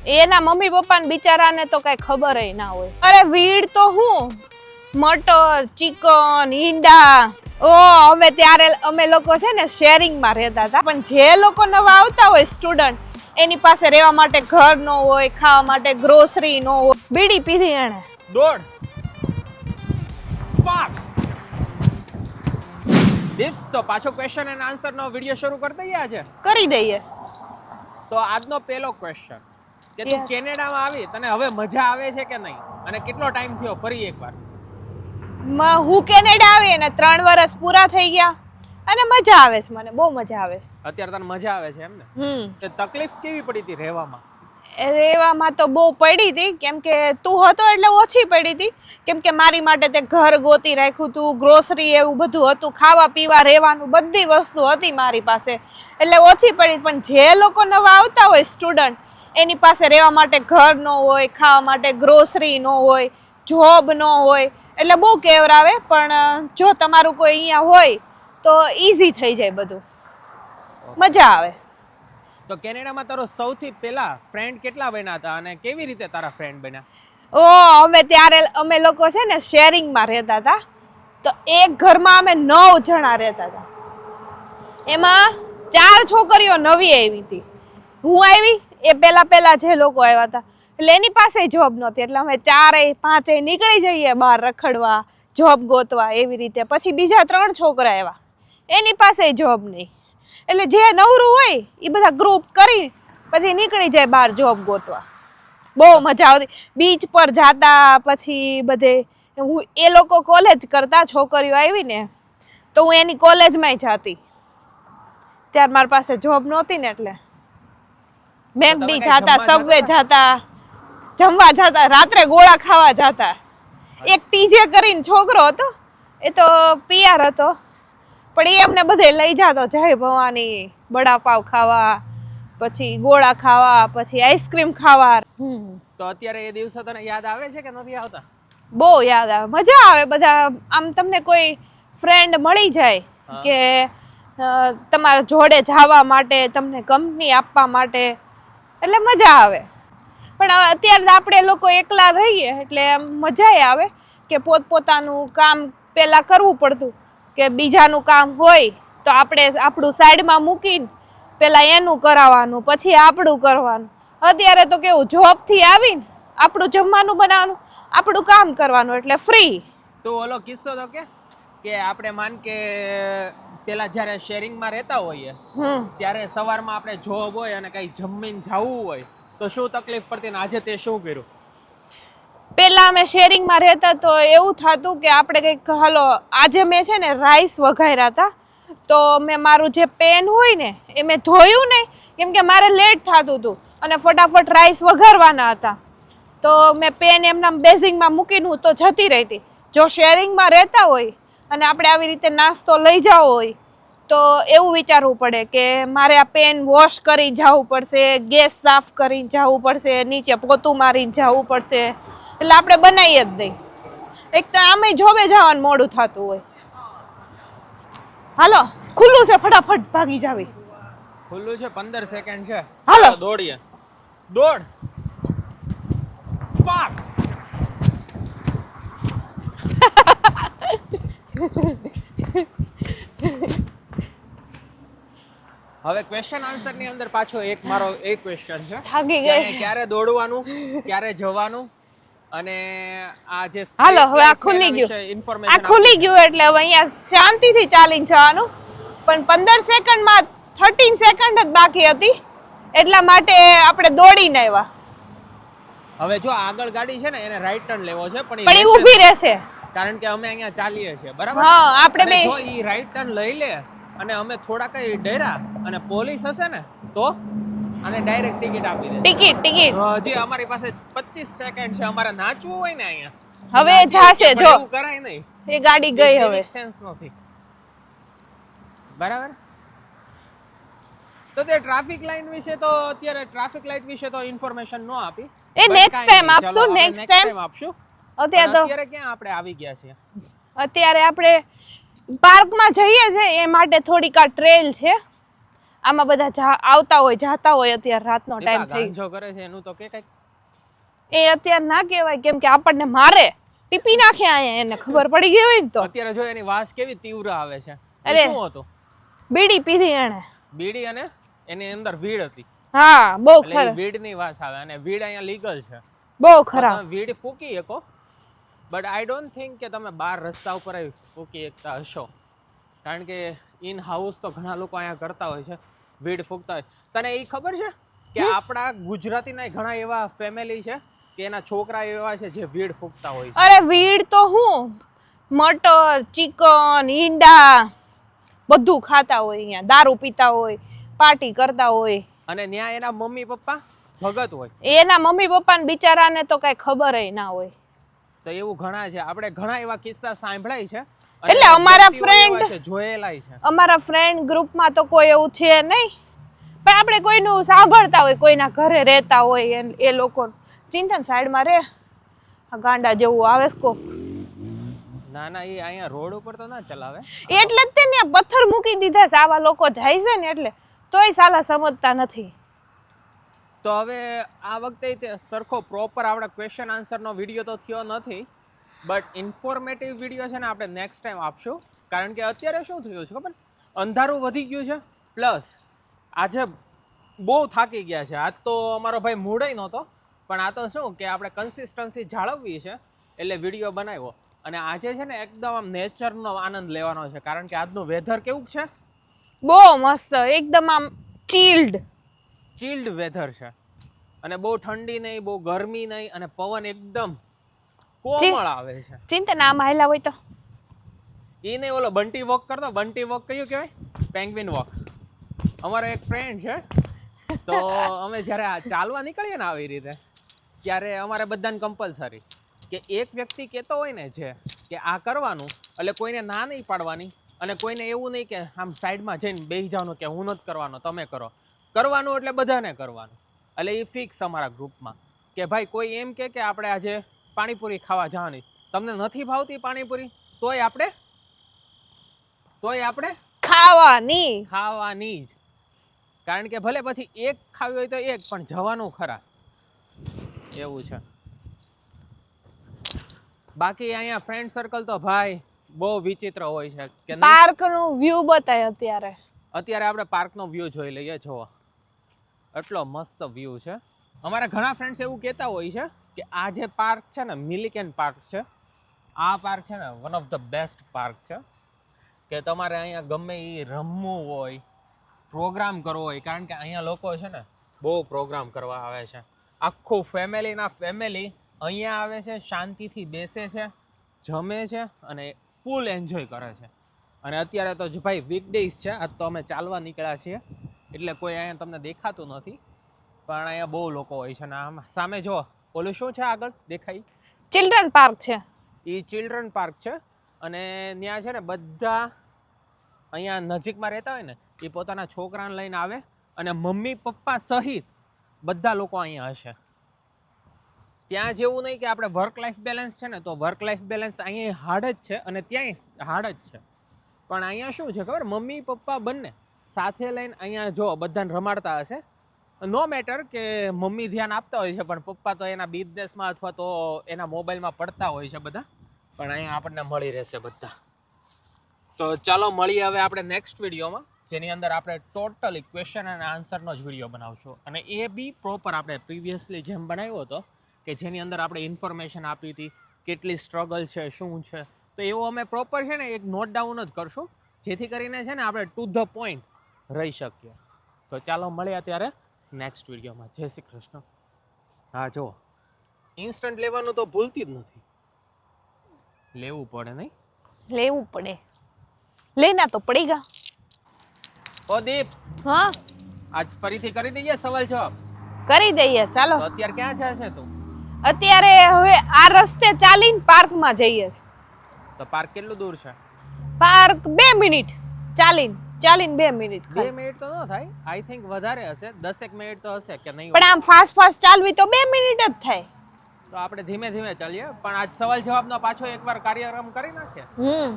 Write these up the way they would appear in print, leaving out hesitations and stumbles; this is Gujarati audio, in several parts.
એના મમ્મી પપ્પાને બિચારાને તો કઈ ખબર ના હોય. અરે વીડ તો હું મટર, ચિકન, ઈંડા. અમે લોકો છે ને શેરિંગમાં રહેતા હતા. પણ જે લોકો નવા આવતા હોય સ્ટુડન્ટ, એની પાસે રહેવા માટે ઘર ન હોય, ખાવા માટે ગ્રોસરી ન હોય. બીડી પીધી એને. દોડ. પાસ. ટિપ્સ તો પાછો ક્વેશ્ચન એન્ડ આન્સર નો વિડિયો શરૂ કરી દઈએ છે. કરી દઈએ. તો આજનો પહેલો ક્વેશ્ચન કે તું કેનેડામાં આવી તને હવે મજા આવે છે કે નહીં અને કેટલો ટાઈમ થયો ફરી એકવાર? હું કેનેડા આવી ને 3 વર્ષ પૂરા થઈ ગયા અને મજા આવે છે. મને બહુ મજા આવે છે. અત્યારે તને મજા આવે છે એમ ને? તે તકલીફ કેવી પડી હતી રહેવામાં? રહેવામાં તો બહુ પડી હતી, કેમ કે તું હતો એટલે ઓછી પડી હતી. કેમ કે મારી માટે તે ઘર ગોતી રાખ્યું તું, ગ્રોસરી એવું બધું હતું, ખાવા પીવા રહેવાનું બધી વસ્તુ હતી મારી પાસે, એટલે ઓછી પડી. પણ જે લોકો નવા આવતા હોય સ્ટુડન્ટ, એની પાસે રહેવા માટે ઘર ન હોય, ખાવા માટે ગ્રોસરી ન હોય, જોબ ન હોય, એટલે બહુ કેવરાવે. પણ જો તમારું કોઈ અહીંયા હોય તો ઈઝી થઈ જાય બધું, મજા આવે. તો કેનેડામાં તારો સૌથી પહેલા ફ્રેન્ડ કેટલા બન્યા હતા અને કેવી રીતે તારા ફ્રેન્ડ બન્યા? અમે લોકો છે ને શેરિંગમાં રહેતા હતા. તો એક ઘરમાં અમે 9 જણા રહેતા હતા. એમાં 4 છોકરીઓ નવી આવી હતી. હું આવી એ પહેલા જે લોકો આવ્યા હતા, એટલે એની પાસે જોબ નહોતી, એટલે અમે 4 5 નીકળી જઈએ બહાર રખડવા, જોબ ગોતવા એવી રીતે. પછી બીજા 3 છોકરા આવ્યા, એની પાસે જોબ નહીં, એટલે જે નવરું હોય એ બધા ગ્રુપ કરી પછી નીકળી જાય બહાર જોબ ગોતવા. બહુ મજા આવતી. બીચ પર જાતા, પછી બધે એ લોકો કોલેજ કરતા, છોકરીઓ આવી ને તો હું એની કોલેજમાં જાતી. ત્યાર મારી પાસે જોબ નહોતી ને એટલે મેકડી જાતા, સબવે જાતા, જમવા જાતા, રાત્રે ગોળા ખાવા જાતા. એક ટીજે કરીને છોકરો હતો, એ તો પીઆર હતો, પણ એ અમને બધે લઈ જતો. જય ભવાની, વડાપાવ ખાવા, પછી ગોળા ખાવા, પછી આઈસ્ક્રીમ ખાવા. તો અત્યારે એ દિવસો તને યાદ આવે છે કે નથી આવતા? બહુ યાદ આવે, મજા આવે. બધા આમ તમને કોઈ ફ્રેન્ડ મળી જાય કે તમારા જોડે જવા માટે, તમને કંપની આપવા માટે, એટલે મજા આવે. પણ અત્યારે આપણે લોકો એકલા રહીએ એટલે મજા આવે કે પોતપોતાનું કામ પહેલા કરવું પડતું, કે બીજાનું કામ હોય તો આપણે આપણું સાઈડમાં મૂકીને પહેલા એનું કરાવવાનું, પછી આપણું કરવાનું. અત્યારે તો કેવું, જોબથી આવીને આપણું જમવાનું બનાવવાનું, આપણું કામ કરવાનું, એટલે ફ્રી. તો ઓલો કિસ્સો તો કે આપણે માન કે પેલા જ્યારે શેરિંગમાં રહેતા હોઈએ ત્યારે સવારમાં આપણે જોબ હોય અને કઈ જમીન જવું હોય તો શું તકલીફ પડતી ને આજે તે શું કર્યું? પેલા અમે શેરિંગમાં રહેતા તો એવું થતું કે આપણે કંઈક, હાલો આજે મેં છે ને રાઈસ વઘાર્યા હતા, તો મેં મારું જે પેન હોય ને એ મેં ધોયું નહીં, કેમ કે મારે લેટ થતું હતું અને ફટાફટ રાઈસ વઘારવાના હતા. તો મેં પેન એમના બેઝિંગમાં મૂકીને હું તો જતી રહી હતી. જો શેરિંગમાં રહેતા હોય અને આપણે આવી રીતે નાસ્તો લઈ જવો હોય તો એવું વિચારવું પડે કે મારે આ પેન વોશ કરી જવું પડશે, ગેસ સાફ કરીને જવું પડશે, નીચે પોતું મારીને જવું પડશે, એટલે આપણે બનાવીએ જ નહીં. એક તો આમે જોબે જવાનું મોડું થતું હોય. હાલો ખુલ્લું છે, ફટાફટ ભાગી જાવી. ખુલ્લું છે, 15 સેકન્ડ છે. હાલો દોડીએ. દોડ. પાસ. હવે ક્વેશ્ચન આન્સર ની અંદર પાછો મારો એક ક્વેશ્ચન છે. થાકી ગઈ. ક્યારે દોડવાનું, ક્યારે જવાનું અને આ જે હાલો હવે આ ખુલી ગયું, આ ખુલી ગયું એટલે હવે અહીંયા શાંતિથી ચાલીને જવાનું. પણ 15 સેકન્ડમાં 13 સેકન્ડ જ બાકી હતી, એટલા માટે આપણે દોડીને આવ્યા. હવે જો આગળ ગાડી છે ને એને રાઈટ ટર્ન લેવો છે, પણ એ ઊભી રહેશે કારણ કે અમે અહીંયા ચાલીએ છીએ, બરાબર? હા, આપણે બે જો ઈ રાઈટ ટર્ન લઈ લે અને અમે થોડા કઈ ડેરા અને પોલીસ હશે ને તો અને ડાયરેક્ટ ટિકિટ આપી દે. ટિકિટ હજી અમારી પાસે 25 સેકન્ડ છે. અમારે નાચવું હોય ને અહીંયા, હવે જાશે. જો કરાય નહીં, એ ગાડી ગઈ, હવે સેન્સ નથી, બરાબર? તો તે ટ્રાફિક લાઈન વિશે તો અત્યારે ટ્રાફિક લાઈટ વિશે તો ઇન્ફોર્મેશન નો આપી. એ નેક્સ્ટ ટાઈમ આપશું, નેક્સ્ટ ટાઈમ આપશું. અત્યારે ક્યાં આપણે આવી ગયા છીએ? અત્યારે આપણે પાર્કમાં જઈએ છે, એ માટે થોડીક આ ટ્રેલ છે આમાં બધા આવતા હોય જાતા હોય અત્યારે રાતનો ટાઈમ થઈ ગાંજો કરે છે એનું તો કે કઈક એ અત્યારે ના કહેવાય કેમ કે આપણને મારે ટીપી નાખે આયા એને ખબર પડી ગઈ હોય ને તો અત્યારે જો એની વાસ કેવી તીવ્ર આવે છે અરે શું હતું બીડી પીધી એને બીડી અને એની અંદર વીડ હતી હા બહુ એટલે ખરાબ વીડ ની વાસ આવે અને વીડ અહીંયા લીગલ છે બહુ ખરાબ તમે વીડ ફૂકી શકો બટ આઈ ડોન્ટ થિંક કે તમે બહાર રસ્તા ઉપર ફૂકી શકતા હશો કારણ કે ઇન હાઉસ તો ઘણા લોકો અહીંયા કરતા હોય છે વીડ ફૂકતા હોય તને એ ખબર છે કે આપણા ગુજરાતીના ઘણા એવા ફેમિલી છે કે એના છોકરા એવા છે જે વીડ ફૂકતા હોય છે અરે વીડ તો હું મટર ચિકન ઈંડા બધું ખાતા હોય અહીંયા દારૂ પીતા હોય પાર્ટી કરતા હોય અને ન્યા એના મમ્મી પપ્પા ભગત હોય એના મમ્મી પપ્પાને બિચારાને તો કઈ ખબર ના હોય તો એવું ઘણા છે આપણે ઘણા એવા કિસ્સા સાંભળાય છે એટલે અમારા ફ્રેન્ડ જોયેલાય છે અમારા ફ્રેન્ડ ગ્રુપમાં તો કોઈ એવું છે નહીં પણ આપણે કોઈનું સાંભળતા હોય કોઈના ઘરે રહેતા હોય એ લોકો ચિંતન સાઈડમાં રે આ ગાંડા જેવું આવે કો ના ના એ અહીંયા રોડ ઉપર તો ના ચલાવે એટલે જ તેને પથ્થર મૂકી દીધા છે આવા લોકો જાય છે ને એટલે તોય સાલા સમજતા નથી તો હવે આ વખતે સરખો પ્રોપર આપણે ક્વેશ્ચન આન્સરનો વિડીયો તો થયો નથી બટ ઇન્ફોર્મેટિવ વિડીયો છે ને આપણે નેક્સ્ટ ટાઈમ આપશું કારણ કે અત્યારે શું થયું છે ખબર અંધારું વધી ગયું છે પ્લસ આજે બહુ થાકી ગયા છે આજ તો અમારો ભાઈ મૂડય નહોતો પણ આ તો શું કે આપણે કન્સિસ્ટન્સી જાળવવી છે એટલે વિડીયો બનાવ્યો અને આજે છે ને એકદમ આમ નેચરનો આનંદ લેવાનો છે કારણ કે આજનું વેધર કેવું છે બહુ મસ્ત એકદમ આમ ચિલ્ડ વેધર છે અને બહુ ઠંડી નહીં બહુ ગરમી નહીં અને પવન એકદમ કોમળ આવે છે ચિંતન આમ હાલ્યા હોય તો ઈ નહીં ઓલો બંટી વોક કરતો બંટી વોક કયું કહેવાય પેંગ્વિન વોક અમારો એક ફ્રેન્ડ છે તો અમે જ્યારે ચાલવા નીકળીએ ને આવી રીતે ત્યારે અમારે બધાને કમ્પલસરી કે એક વ્યક્તિ કહેતો હોય ને જે કે આ કરવાનું એટલે કોઈને ના નહીં પાડવાની અને કોઈને એવું નહીં કે આમ સાઈડમાં જઈને બેસી જવાનું કે હું નથી કરવાનો તમે કરવાનું એટલે બધાને કરવાનું એટલે એ ફિક્સ અમારા ગ્રુપમાં કે ભાઈ કોઈ એમ કે આપણે આજે પાણીપુરી ખાવા જવાની તમને નથી ભાવતી પાણીપુરી તોય આપણે ખાવાની જ કારણ કે ભલે પછી એક ખાવી હોય તો એક પણ જવાનું ખરા એવું છે બાકી અહીંયા ફ્રેન્ડ સર્કલ તો ભાઈ બહુ વિચિત્ર હોય છે કે પાર્કનો વ્યૂ બતાય અત્યારે આપણે પાર્કનો વ્યૂ જોઈ લઈએ જો એટલો મસ્ત વ્યૂ છે અમારા ઘણા ફ્રેન્ડ્સ એવું કહેતા હોય છે કે આ જે પાર્ક છે ને મિલિકેન પાર્ક છે આ પાર્ક છે ને one of the best park છે કે તમારે અહીંયા ગમે એ રમવું હોય પ્રોગ્રામ કરવો હોય કારણ કે અહીંયા લોકો છે ને બહુ પ્રોગ્રામ કરવા આવે છે આખું ફેમિલી અહીંયા આવે છે શાંતિથી બેસે છે જમે છે અને ફૂલ એન્જોય કરે છે અને અત્યારે તો જો ભાઈ વીકડેઝ છે આજ તો અમે ચાલવા નીકળ્યા છીએ એટલે કોઈ અહીંયા તમને દેખાતું નથી પણ અહીંયા બહુ લોકો હોય છે ને આમ સામે જો ઓલું શું છે આગળ દેખાય ચિલ્ડ્રન પાર્ક છે એ ચિલ્ડ્રન પાર્ક છે અને ત્યાં છે ને બધા અહીંયા નજીકમાં રહેતા હોય ને એ પોતાના છોકરાને લઈને આવે અને મમ્મી પપ્પા સહિત બધા લોકો અહીંયા હશે ત્યાં જેવું નહીં કે આપણે વર્ક લાઈફ બેલેન્સ છે ને તો વર્ક લાઈફ બેલેન્સ અહીંયા હાર્ડ જ છે અને ત્યાંય હાર્ડ જ છે પણ અહીંયા શું છે ખબર મમ્મી પપ્પા બંને સાથે લઈને અહીંયા જો બધાને રમાડતા હશે નો મેટર કે મમ્મી ધ્યાન આપતા હોય છે પણ પપ્પા તો એના બિઝનેસમાં અથવા તો એના મોબાઈલમાં પડતા હોય છે બધા પણ અહીંયા આપણને મળી રહેશે બધા તો ચાલો મળીએ હવે આપણે નેક્સ્ટ વિડીયોમાં જેની અંદર આપણે ટોટલી ક્વેશ્ચન અને આન્સરનો જ વિડીયો બનાવશું અને એ બી પ્રોપર આપણે પ્રીવિયસલી જેમ બનાવ્યો હતો કે જેની અંદર આપણે ઇન્ફોર્મેશન આપી હતી કેટલી સ્ટ્રગલ છે શું છે તો એવું અમે પ્રોપર છે ને એક નોટ ડાઉન જ કરશું જેથી કરીને છે ને આપણે ટુ ધ પોઈન્ટ રહી શકીએ તો ચાલો મળીએ ત્યારે નેક્સ્ટ વિડીયોમાં જય શ્રી કૃષ્ણ હા જો ઇન્સ્ટન્ટ લેવાનું તો ભૂલતી જ નથી લેવું પડે નહીં લેવું પડે લેના તો પડેગા ઓ દીપ્સ હા આજ ફરીથી કરી દઈએ સવાલ જવાબ કરી દઈએ ચાલો તો અત્યારે ક્યાં છે તું અત્યારે હવે આ રસ્તે ચાલીને પાર્કમાં જઈએ છે તો પાર્ક કેટલું દૂર છે પાર્ક 2 મિનિટ ચાલીને 2 મિનિટ 2 મિનિટ તો ન થાય આઈ થિંક વધારે હશે 10 મિનિટ તો હશે કે નહીં પણ આમ ફાસ્ટ ચાલવી તો 2 મિનિટ જ થાય તો આપણે ધીમે ધીમે ચાલીએ પણ આજ સવાલ જવાબનો પાછો એકવાર કાર્યક્રમ કરી નાખીએ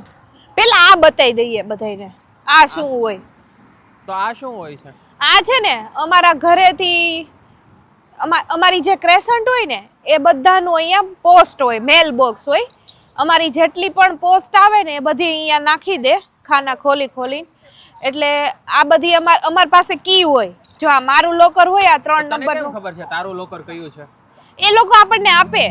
પેલા આ બતાવી દઈએ બધાને આ શું હોય તો આ શું હોય છે? આ છે ને અમારા ઘરેથી અમારી જે ક્રેસન્ટ હોય ને એ બધાનું અહીંયા પોસ્ટ હોય, મેલ બોક્સ હોય. અમારી જેટલી પણ પોસ્ટ આવે ને એ બધી અહીંયા નાખી દે ખાના ખોલીને. એટલે આ બધી અમાર પાસે કી હોય. જો આ મારું લોકર હોય આ 3 તને નંબર કેમ નું, ખબર છે તારું લોકર કયું છે? એ લોકો આપણને આપે.